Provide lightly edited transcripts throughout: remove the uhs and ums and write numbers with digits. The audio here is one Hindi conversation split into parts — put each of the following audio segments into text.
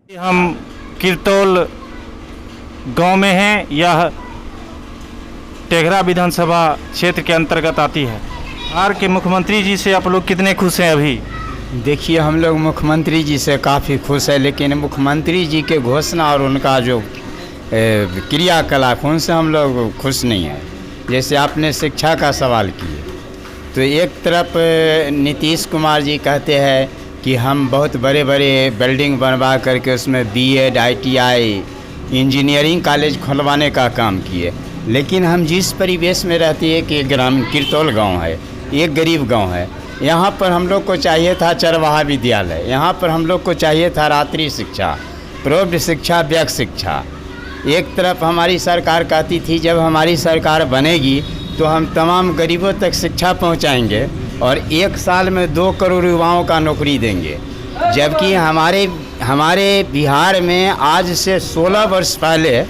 हम किरतौल गांव में हैं। यह टेघरा विधानसभा क्षेत्र के अंतर्गत आती है। बिहार के मुख्यमंत्री जी से आप लोग कितने खुश हैं अभी? देखिए, हम लोग मुख्यमंत्री जी से काफ़ी खुश है, लेकिन मुख्यमंत्री जी के घोषणा और उनका जो क्रियाकलाप उनसे हम लोग खुश नहीं हैं। जैसे आपने शिक्षा का सवाल किए, तो एक तरफ नीतीश कुमार जी कहते हैं कि हम बहुत बड़े बड़े बिल्डिंग बनवा करके उसमें बीएड, ITI, इंजीनियरिंग कॉलेज खुलवाने का काम किए, लेकिन हम जिस परिवेश में रहते हैं कि ग्रामीण किरतौल गांव है, एक गरीब गांव है, यहाँ पर हम लोग को चाहिए था चरवाहा विद्यालय, यहाँ पर हम लोग को चाहिए था रात्रि शिक्षा, प्रौढ़ शिक्षा, व्यक्ति शिक्षा। एक तरफ हमारी सरकार कहती थी जब हमारी सरकार बनेगी तो हम तमाम गरीबों तक शिक्षा पहुँचाएँगे और 1 साल में 2 करोड़ युवाओं का नौकरी देंगे, जबकि हमारे बिहार में आज से 16 वर्ष पहले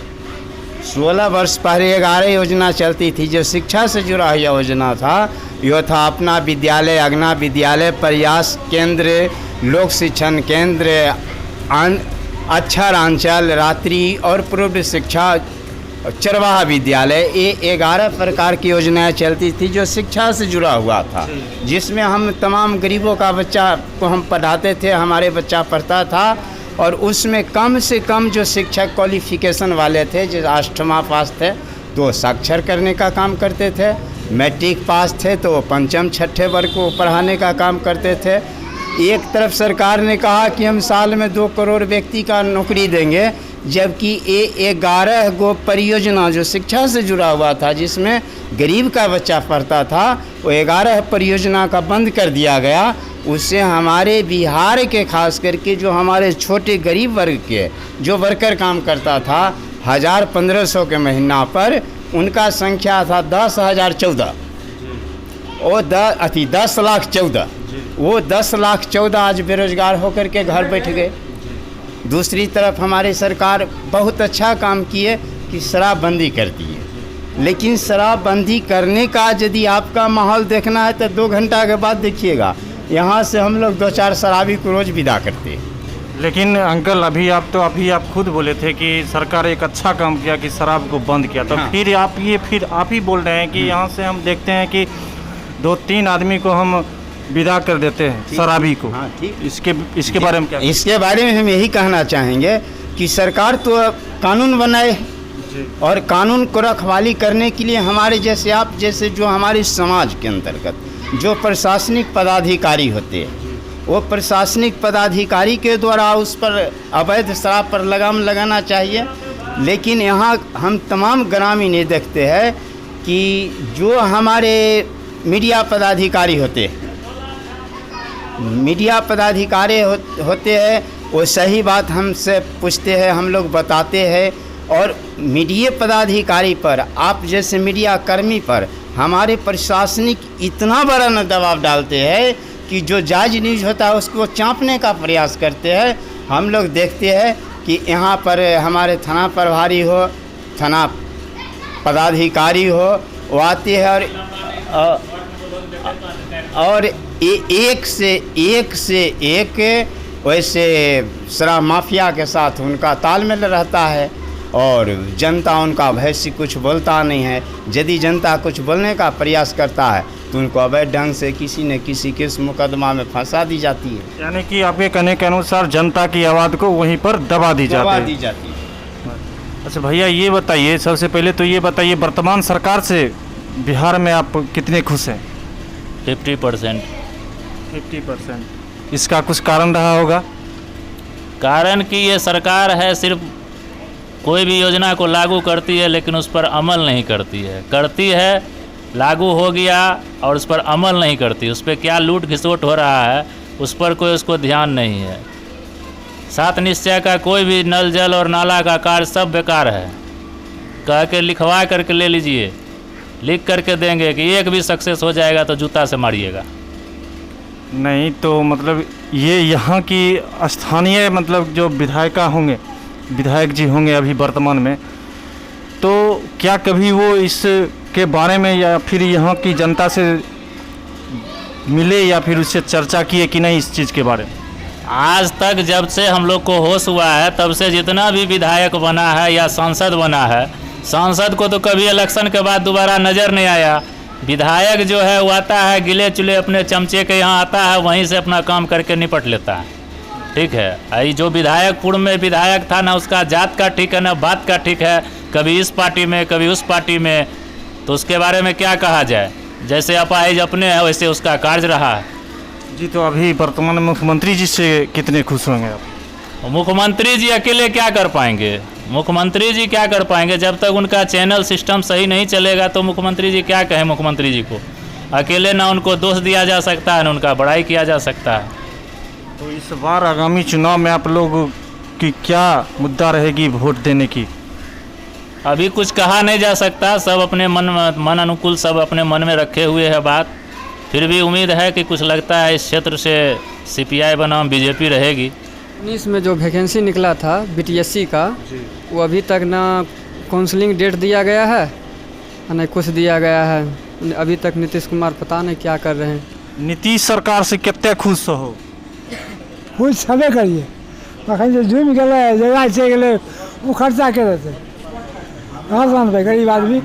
11 योजना चलती थी जो शिक्षा से जुड़ा हुआ योजना था। यह था अपना विद्यालय, अगना विद्यालय, प्रयास केंद्र, लोक शिक्षण केंद्र, अक्षरांचल, रात्रि और प्रौढ़ शिक्षा, चरवाहा विद्यालय। ये 11 प्रकार की योजनाएं चलती थी जो शिक्षा से जुड़ा हुआ था, जिसमें हम तमाम गरीबों का बच्चा को हम पढ़ाते थे, हमारे बच्चा पढ़ता था। और उसमें कम से कम जो शिक्षक क्वालिफिकेशन वाले थे, जो 8वां पास थे तो साक्षर करने का काम करते थे, मैट्रिक पास थे तो 5म 6ठे वर्ग को पढ़ाने का काम करते थे। एक तरफ सरकार ने कहा कि हम साल में 2 करोड़ व्यक्ति का नौकरी देंगे, जबकि ये 11 गो परियोजना जो शिक्षा से जुड़ा हुआ था, जिसमें गरीब का बच्चा पढ़ता था, वो 11 परियोजना का बंद कर दिया गया। उससे हमारे बिहार के खास करके जो हमारे छोटे गरीब वर्ग के जो वर्कर काम करता था 1000-1500 के महीना पर, उनका संख्या था 10,014 और 10,14,000। वो 10,14,000 आज बेरोजगार होकर के घर बैठ गए। दूसरी तरफ हमारी सरकार बहुत अच्छा काम किए कि शराबबंदी कर दी है, लेकिन शराबबंदी करने का यदि आपका माहौल देखना है तो 2 घंटा के बाद देखिएगा, यहाँ से हम लोग 2-4 शराबी को रोज़ विदा करते हैं। लेकिन अंकल अभी आप खुद बोले थे कि सरकार एक अच्छा काम किया कि शराब को बंद किया, तो हाँ। फिर आप ही बोल रहे हैं कि यहाँ से हम देखते हैं कि 2-3 आदमी को हम विदा कर देते हैं, शराबी को। हाँ, ठीक। इसके बारे में क्या? इसके बारे में हम यही कहना चाहेंगे कि सरकार तो कानून बनाए और कानून को रखवाली करने के लिए हमारे जैसे आप जैसे जो हमारे समाज के अंतर्गत जो प्रशासनिक पदाधिकारी होते हैं, वो प्रशासनिक पदाधिकारी के द्वारा उस पर अवैध शराब पर लगाम लगाना चाहिए। लेकिन यहाँ हम तमाम ग्रामीण ये देखते हैं कि जो हमारे मीडिया पदाधिकारी होते हैं, होते हैं, वो सही बात हमसे पूछते हैं, हम लोग बताते हैं। और मीडिया पदाधिकारी पर, आप जैसे मीडिया कर्मी पर हमारे प्रशासनिक इतना बड़ा न दबाव डालते हैं कि जो जायज़ न्यूज़ होता है उसको चाँपने का प्रयास करते हैं। हम लोग देखते हैं कि यहाँ पर हमारे थाना प्रभारी हो, थाना पदाधिकारी हो, वो आते हैं और एक से एक वैसे शराब माफिया के साथ उनका तालमेल रहता है और जनता उनका वैसे कुछ बोलता नहीं है। यदि जनता कुछ बोलने का प्रयास करता है तो उनको अवैध ढंग से किसी न किसी केस मुकदमा में फंसा दी जाती है। यानी कि आपके कहने के अनुसार जनता की आवाज़ को वहीं पर दबा दी जाती है। अच्छा भैया, ये बताइए, सबसे पहले तो ये बताइए, वर्तमान सरकार से बिहार में आप कितने खुश हैं? 50%। इसका कुछ कारण रहा होगा? कारण कि ये सरकार है सिर्फ कोई भी योजना को लागू करती है लेकिन उस पर अमल नहीं करती है, लागू हो गया और उस पर अमल नहीं करती, उस पर क्या लूट घिसोट हो रहा है उस पर कोई उसको ध्यान नहीं है। 7 निश्चय का कोई भी नल जल और नाला का कार्य सब बेकार है, कह के लिखवा करके ले लीजिए, लिख करके देंगे कि एक भी सक्सेस हो जाएगा तो जूता से मारिएगा। नहीं तो मतलब ये यहाँ की स्थानीय मतलब जो विधायक जी होंगे अभी वर्तमान में, तो क्या कभी वो इसके बारे में या फिर यहाँ की जनता से मिले या फिर उससे चर्चा किए कि नहीं इस चीज़ के बारे में? आज तक जब से हम लोग को होश हुआ है तब से जितना भी विधायक बना है या सांसद बना है, सांसद को तो कभी इलेक्शन के बाद दोबारा नज़र नहीं आया। विधायक जो है वो आता है गिले चुले अपने चमचे के यहाँ आता है, वहीं से अपना काम करके निपट लेता है। ठीक है, ये जो विधायक पूर्व में विधायक था ना, उसका जात का ठीक है ना बात का ठीक है, कभी इस पार्टी में कभी उस पार्टी में, तो उसके बारे में क्या कहा जाए। जैसे अपाहिज अपने है वैसे उसका कार्य रहा है। जी, तो अभी वर्तमान मुख्यमंत्री जी से कितने खुश होंगे आप? मुख्यमंत्री जी अकेले क्या कर पाएंगे? मुख्यमंत्री जी क्या कर पाएंगे? जब तक उनका चैनल सिस्टम सही नहीं चलेगा तो मुख्यमंत्री जी क्या कहें? मुख्यमंत्री जी को अकेले ना उनको दोष दिया जा सकता है ना उनका बड़ाई किया जा सकता है। तो इस बार आगामी चुनाव में आप लोग की क्या मुद्दा रहेगी वोट देने की? अभी कुछ कहा नहीं जा सकता, सब अपने मन अनुकूल सब अपने मन में रखे हुए है बात। फिर भी उम्मीद है कि कुछ लगता है इस क्षेत्र से CPI बनाम BJP रहेगी। 19 में जो वैकेंसी निकला था BTSC का, वो अभी तक ना काउंसलिंग डेट दिया गया है ना कुछ दिया गया है। अभी तक नीतीश कुमार पता नहीं क्या कर रहे हैं। नीतीश सरकार से कितने खुश हो? खुश छबे करिए, अखन जे जुम गेलै जगह चलि गेलै वो खर्चा के देतै, कहाँ से आनबै गरीब आदमी।